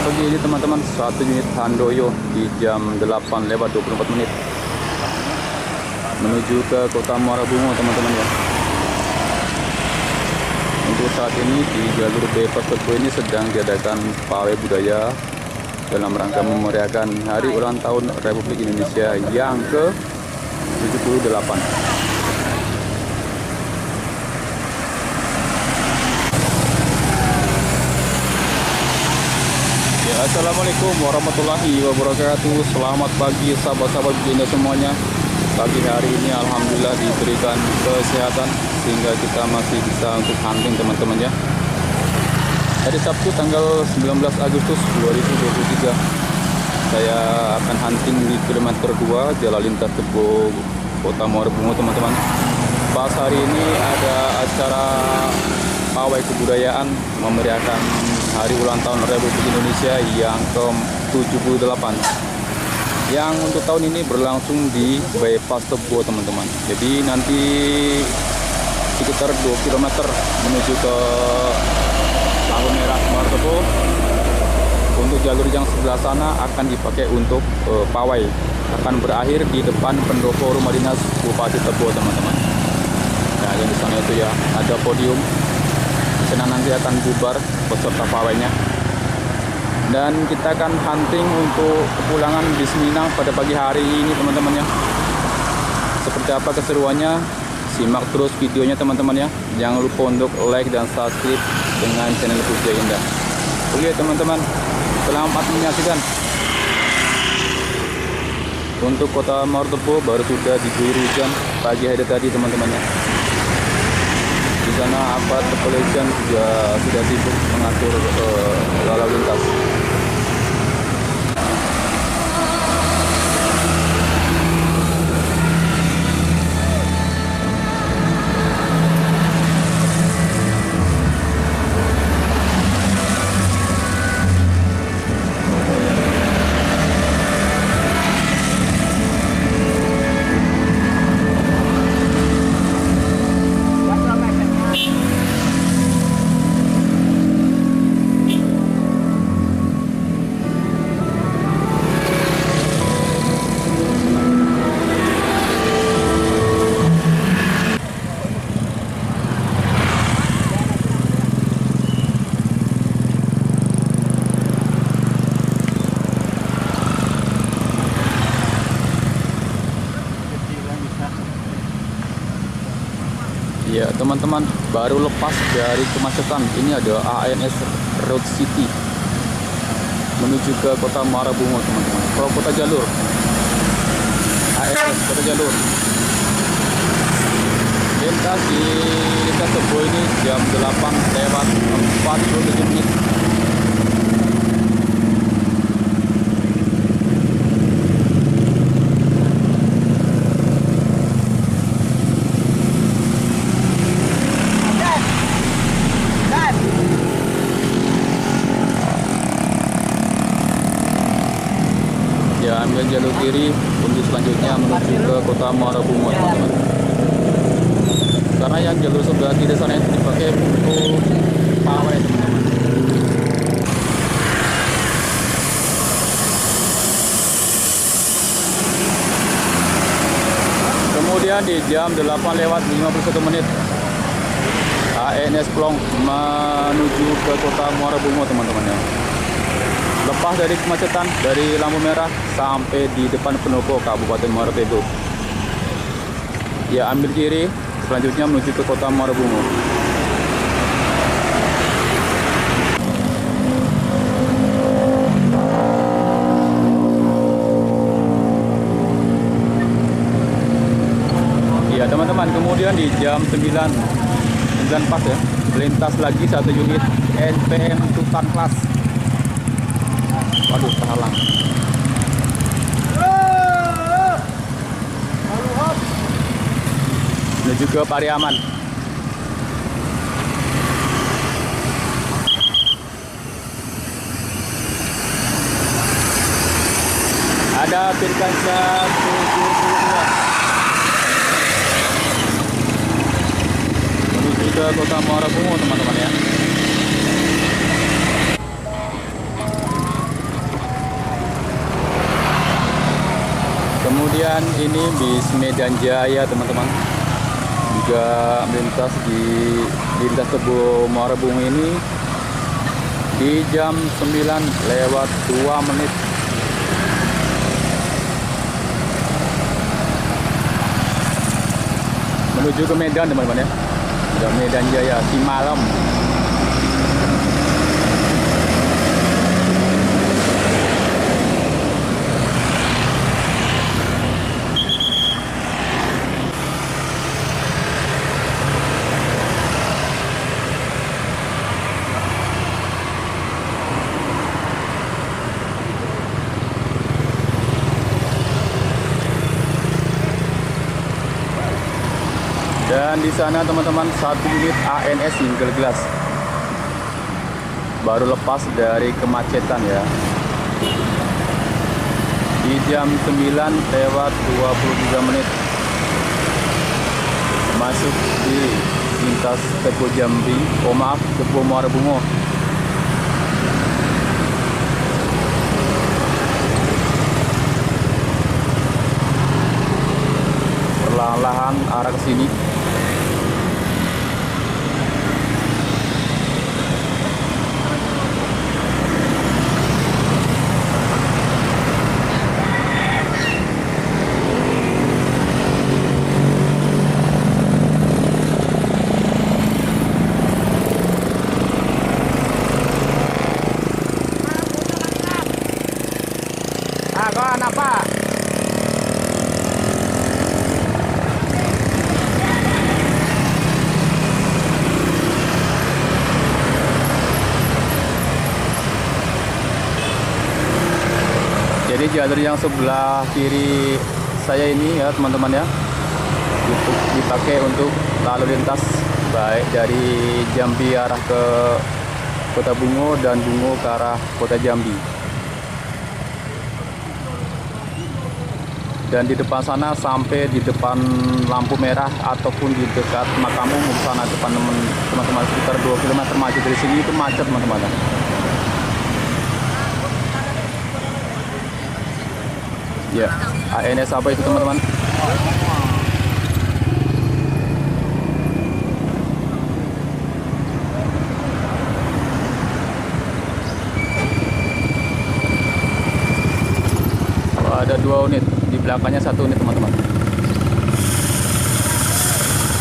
pagi ini teman-teman, satu unit Handoyo di jam 8:24 menuju ke Kota Muara Bungo teman-teman ya. Untuk saat ini di jalur bypass Tebo ini sedang diadakan pawai budaya dalam rangka memeriahkan hari ulang tahun Republik Indonesia yang ke-78. Assalamualaikum warahmatullahi wabarakatuh. Selamat pagi sahabat-sahabat Bunda semuanya. Pagi hari ini alhamdulillah diberikan kesehatan sehingga kita masih bisa untuk hunting teman-teman ya. Hari Sabtu tanggal 19 Agustus 2023 saya akan hunting di kilometer 2 Jalan Lintas Tebo Kota Muara Bungo teman-teman. Pas hari ini ada acara pawai kebudayaan memeriahkan hari ulang tahun Republik Indonesia yang ke-78 yang untuk tahun ini berlangsung di bypass Tebo teman-teman. Jadi nanti sekitar 2 km menuju ke lampu merah Muara Tebo. Untuk jalur yang sebelah sana akan dipakai untuk pawai, akan berakhir di depan pendopo rumah dinas Bupati Tebo teman-teman. Nah yang di sana itu ya ada podium. Karena nanti akan bubar peserta pawainya. Dan kita akan hunting untuk kepulangan bis Minang pada pagi hari ini teman-teman ya. Seperti apa keseruannya, simak terus videonya teman-teman ya. Jangan lupa untuk like dan subscribe dengan channel Puja Indah. Oke teman-teman, selamat menyaksikan. Untuk Kota Muara Tebo baru sudah diguyur hujan pagi hari tadi teman-teman ya. Di sana aparat kepolisian juga sudah sibuk mengatur lalu lintas. Ya teman-teman, baru lepas dari kemacetan. Ini ada ANS Road City menuju ke Kota Muara Bungo teman-teman. Kota jalur ANS Kota jalur lintas di lintas Tebo ini jam 8:47. Ya, ambil jalur kiri untuk selanjutnya menuju ke Kota Muara Bungo teman-teman. Karena yang jalur sebelah kiri sana itu dipakai untuk pawai teman-teman. Kemudian di jam 8:51 ANS Plong menuju ke Kota Muara Bungo teman-teman ya. Lepas dari kemacetan dari lampu merah sampai di depan pendopo Kabupaten Muara Tebo. Ya, ambil kiri selanjutnya menuju ke Kota Muara Bungo. Ya teman-teman, kemudian di jam 9:04 ya, melintas lagi satu unit NPM Tutan Class. Waduh, terhalang. Menuju ke Pariaman. Ada Pirkansa 72 menuju ke Kota Muara Bungo teman-teman ya. Kemudian ini bis Medan Jaya teman-teman, juga melintas di lintas Tebu Muara Bungo ini di jam 9:02. Menuju ke Medan teman-teman ya. Ke Medan Jaya Simalem. Dan di sana teman-teman, satu unit ANS single glass baru lepas dari kemacetan ya. Di jam 9:23 masuk di lintas Tepo Jambi, Tepo Muara Bungo. Perlahan-lahan arah ke sini. Kawan apa? Jadi jalur yang sebelah kiri saya ini ya teman-teman ya, dipakai untuk lalu lintas baik dari Jambi arah ke Kota Bungo dan Bungo ke arah Kota Jambi. Dan di depan sana sampai di depan lampu merah ataupun di dekat Makam Umum sana depan teman-teman sekitar 2 km maju dari sini itu macet teman-teman. Ya, ANS apa itu teman-teman? Oh, ada 2 unit. Di belakangnya 1 unit teman-teman.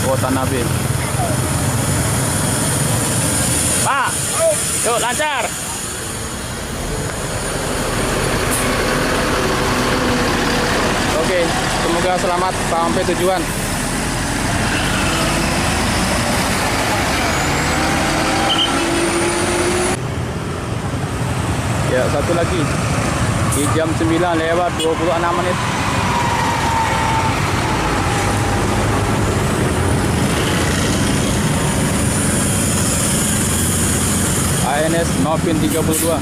Kota Nabi. Pak, yuk lancar. Oke, semoga selamat sampai tujuan. Ya, satu lagi. Di jam 9:26. ANS Novin 32.